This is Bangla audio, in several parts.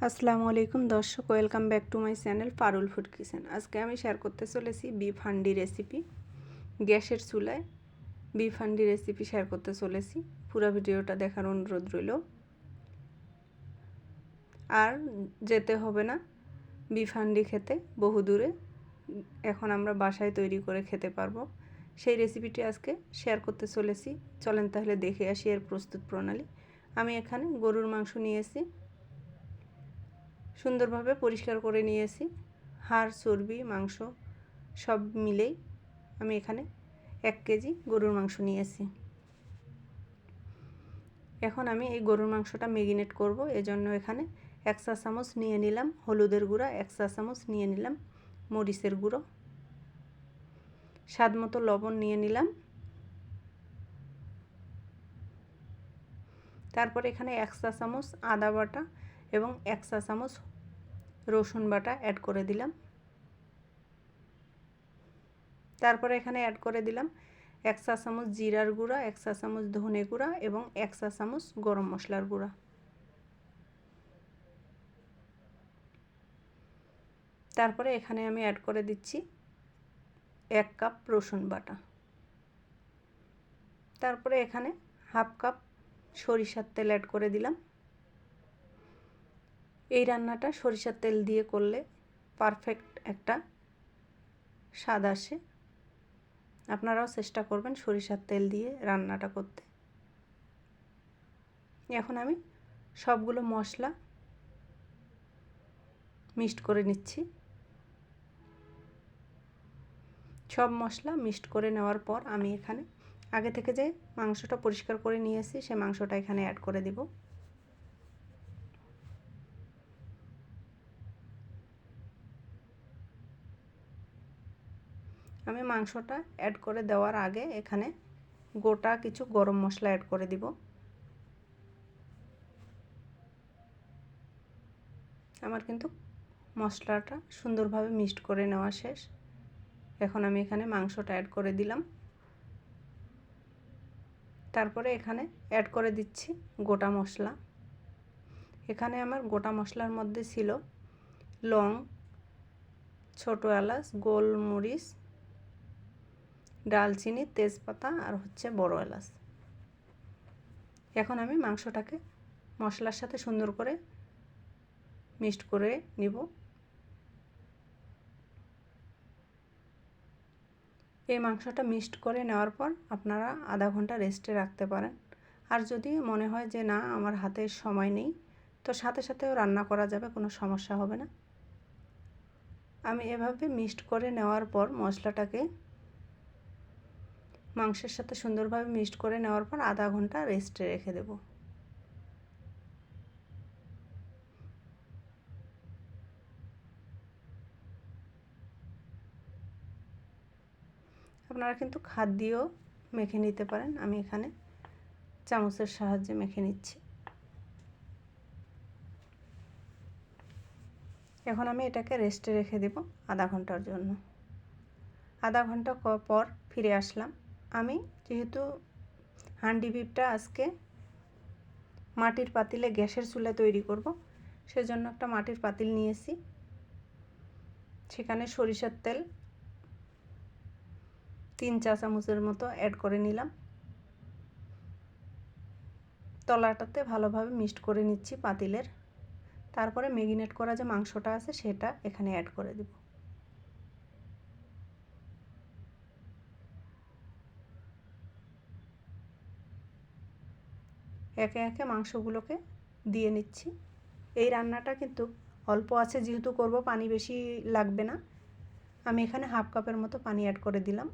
আসসালামু আলাইকুম দর্শক, welcome back to my channel Parul food kitchen. আজকে আমি শেয়ার করতে চলেছি বিফ হান্ডি রেসিপি। গ্যাসের চুলায় বিফ হান্ডি রেসিপি শেয়ার করতে চলেছি। পুরো ভিডিওটা দেখার অনুরোধ রইল। আর যেতে হবে না বিফ হান্ডি খেতে বহু দূরে, এখন আমরা বাসায় তৈরি করে খেতে পারবো। সেই রেসিপিটি আজকে শেয়ার করতে চলেছি। চলেন তাহলে দেখে আসি এর প্রস্তুত প্রণালী। আমি এখানে গরুর মাংস নিয়েছি, সুন্দরভাবে পরিষ্কার করে নিয়েছি। হাড়, চর্বি, মাংস সব মিলেই আমি এখানে 1 কেজি গরুর মাংস নিয়েছি। এখন আমি এই গরুর মাংসটা ম্যারিনেট করব। এজন্য এখানে 1 চা চামচ নিয়ে নিলাম হলুদের গুঁড়া, 1 চা চামচ নিয়ে নিলাম মরিচের গুঁড়ো, স্বাদ মতো লবণ নিয়ে নিলাম। তারপর এখানে 1 চা চামচ আদা বাটা এবং 1 চা চামচ রসুন বাটা অ্যাড করে দিলাম। তারপরে এখানে অ্যাড করে দিলাম 1 চা চামচ জিরার গুঁড়া, 1 চা চামচ ধনে গুঁড়া এবং 1 চা চামচ গরম মশলার গুঁড়া। তারপরে এখানে আমি অ্যাড করে দিচ্ছি 1 কাপ রসুন বাটা। তারপরে এখানে হাফ কাপ সরিষার তেল অ্যাড করে দিলাম। এই রান্নাটা সরিষার তেল দিয়ে করলে পারফেক্ট একটা স্বাদ আসে। আপনারাও চেষ্টা করবেন সরিষার তেল দিয়ে রান্নাটা করতে। এখন আমি সবগুলো মশলা মিক্সড করে নিচ্ছি। সব মশলা মিক্সড করে নেওয়ার পর আমি এখানে আগে থেকে যে মাংসটা পরিষ্কার করে নিয়েছি সেই মাংসটা এখানে অ্যাড করে দিব। আমি মাংসটা অ্যাড করে দেওয়ার আগে এখানে গোটা কিছু গরম মশলা অ্যাড করে দিব। আমার কিন্তু মশলাটা সুন্দরভাবে মিক্সড করে নেওয়া শেষ। এখন আমি এখানে মাংসটা অ্যাড করে দিলাম। তারপরে এখানে অ্যাড করে দিচ্ছি গোটা মশলা। এখানে আমার গোটা মশলার মধ্যে ছিল লং, ছোট এলাচ, গোলমরিচ, ডালচিনি, তেজপাতা আর হচ্ছে বড় এলাচ। এখন আমি মাংসটাকে মশলার সাথে সুন্দর করে মিক্সড করে নিব। এই মাংসটা মিক্সড করে নেওয়ার পর আপনারা আধা ঘন্টা রেস্টে রাখতে পারেন। আর যদি মনে হয় যে না আমার হাতে সময় নেই, তো সাথে সাথেও রান্না করা যাবে, কোনো সমস্যা হবে না। আমি এভাবে মিক্সড করে নেওয়ার পর মশলাটাকে মাংসের সাথে সুন্দরভাবে মিক্সড করে নেওয়ার পর আধা ঘন্টা রেস্টে রেখে দেব। আপনারা কিন্তু হাত দিয়েও মেখে নিতে পারেন। আমি এখানে চামচের সাহায্যে মেখে নিচ্ছি। এখন আমি এটাকে রেস্টে রেখে দেব আধা ঘন্টার জন্য। আধা ঘন্টা পর ফিরে আসলাম। আমি যেহেতু হান্ডি বিফটা আজকে মাটির পাতিলে গ্যাসের চুলায় তৈরি করব, সেজন্য একটা মাটির পাতিল নিয়েছি। সেখানে সরিষার তেল 3 চা চামচের মতো অ্যাড করে নিলাম। তলাটাতে ভালোভাবে মিক্সড করে নিচ্ছি পাতিলের। তারপরে ম্যারিনেট করা যে মাংসটা আছে সেটা এখানে অ্যাড করে দেব। একে একে মাংসগুলোকে দিয়ে নিচ্ছি। এই রান্নাটা কিন্তু অল্প আছে যেহেতু করব, পানি বেশি লাগবে না। আমি এখানে হাফ কাপের মতো পানি অ্যাড করে দিলাম।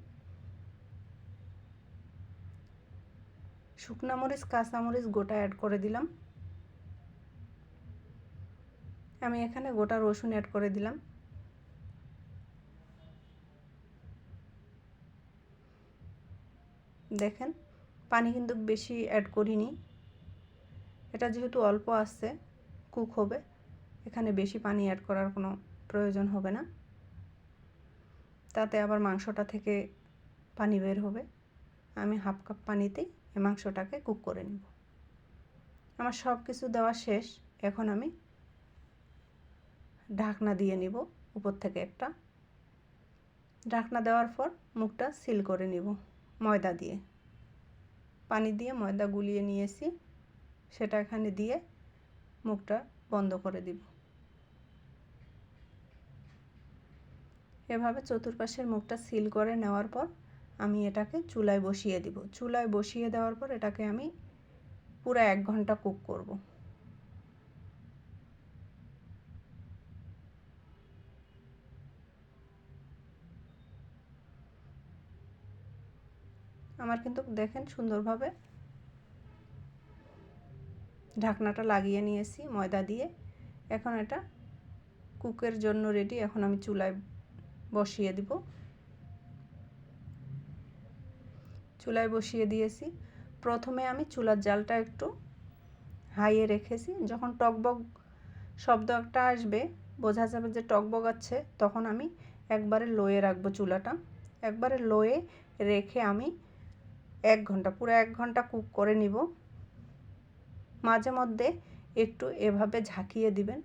শুকনা মরিচ, কাঁচা মরিচ গোটা অ্যাড করে দিলাম। আমি এখানে গোটা রসুন অ্যাড করে দিলাম। দেখেন পানি কিন্তু বেশি অ্যাড করিনি। এটা যেহেতু অল্প আসছে কুক হবে, এখানে বেশি পানি অ্যাড করার কোনো প্রয়োজন হবে না, তাতে আবার মাংসটা থেকে পানি বের হবে। আমি হাফ কাপ পানিতেই এই মাংসটাকে কুক করে নেব। আমার সব কিছু দেওয়া শেষ। এখন আমি ঢাকনা দিয়ে নিব উপর থেকে একটা। ঢাকনা দেওয়ার পর মুখটা সিল করে নিব ময়দা দিয়ে। পানি দিয়ে ময়দা গুলিয়ে নিয়েছি, সেটা এখানে দিয়ে মুখটা বন্ধ করে দিব। এভাবে চতুর্পাশের মুখটা সিল করে নেওয়ার পর আমি এটাকে চুলায় বসিয়ে দিব। চুলায় বসিয়ে দেওয়ার পর এটাকে আমি পুরো 1 ঘন্টা কুক করব। আমার কিন্তু দেখেন সুন্দরভাবে ঢাকনাটা লাগিয়ে নিয়েছি ময়দা দিয়ে। এখন এটা কুকের জন্য রেডি। এখন আমি চুলায় বসিয়ে দিব। চুলায় বসিয়ে দিয়েছি। প্রথমে আমি চুলার জালটা একটু হাইয়ে রেখেছি। যখন টকবক শব্দ একটা আসবে, বোঝা যাবে যে টকবক আছে, তখন আমি একবারে লোয়ে রাখবো চুলাটা। একবারে লোয়ে রেখে আমি 1 ঘন্টা, পুরো 1 ঘন্টা কুক করে নিব। মাঝে মধ্যে একটু এভাবে ঝাঁকিয়ে দিবেন,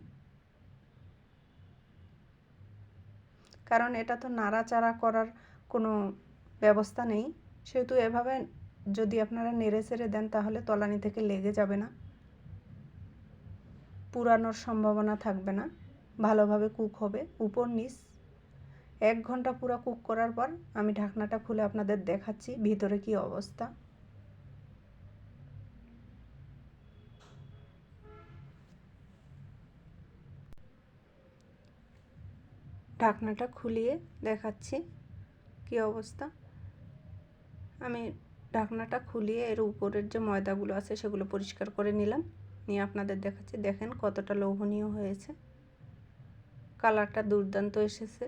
কারণ এটা তো নাড়াচাড়া করার কোনো ব্যবস্থা নেই, সেহেতু এভাবে যদি আপনারা নেড়ে চেড়ে দেন তাহলে তলানি থেকে লেগে যাবে না, পুরানোর সম্ভাবনা থাকবে না, ভালোভাবে কুক হবে উপর নিচ। 1 ঘন্টা পুরো কুক করার পর আমি ঢাকনাটা খুলে আপনাদের দেখাচ্ছি ভিতরে কি অবস্থা। ঢাকনাটা খুলিয়ে দেখাচ্ছি কি অবস্থা। আমি ঢাকনাটা খুলিয়ে এর উপরের যে ময়দাগুলো আছে সেগুলো পরিষ্কার করে নিলাম, নিয়ে আপনাদের দেখাচ্ছি। দেখেন কতটা লোভনীয় হয়েছে, কালারটা দুর্দান্ত এসেছে।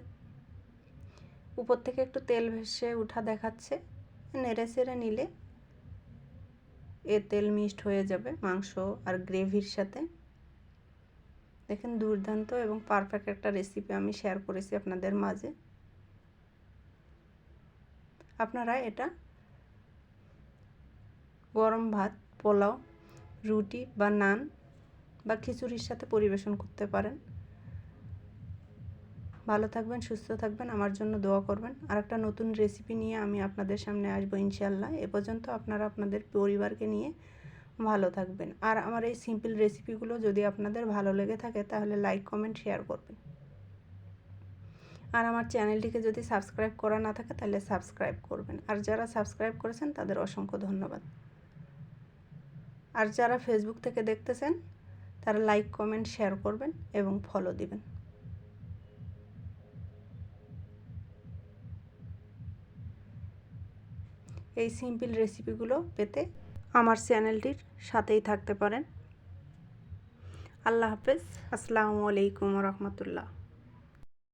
উপর থেকে একটু তেল ভেসে উঠা দেখাচ্ছে। নেড়ে চেড়ে নিলে এ তেল মিক্সড হয়ে যাবে মাংস আর গ্রেভির সাথে। দেখেন দুর্দান্ত এবং পারফেক্ট একটা রেসিপি আমি শেয়ার করেছি আপনাদের মাঝে। আপনারা এটা গরম ভাত, পোলাও, রুটি বা নান বা খিচুড়ির সাথে পরিবেশন করতে পারেন। ভালো থাকবেন, সুস্থ থাকবেন, আমার জন্য দোয়া করবেন। আর একটা নতুন রেসিপি নিয়ে আমি আপনাদের সামনে আসবো ইনশাআল্লাহ। এ পর্যন্ত আপনারা আপনাদের পরিবারকে নিয়ে ভালো থাকবেন। আর আমার এই সিম্পল রেসিপিগুলো যদি আপনাদের ভালো লেগে থাকে তাহলে লাইক, কমেন্ট, শেয়ার করবেন। আর আমার চ্যানেলটিকে যদি সাবস্ক্রাইব করা না থাকে তাহলে সাবস্ক্রাইব করবেন। আর যারা সাবস্ক্রাইব করেছেন তাদের অসংখ্য ধন্যবাদ। আর যারা ফেসবুক থেকে দেখতেছেন তারা লাইক, কমেন্ট, শেয়ার করবেন এবং ফলো দিবেন। এই সিম্পল রেসিপিগুলো পেতে আমার চ্যানেলটির সাথেই থাকতে পারেন। আল্লাহ হাফেজ। আসসালামু আলাইকুম ওয়া রাহমাতুল্লাহ।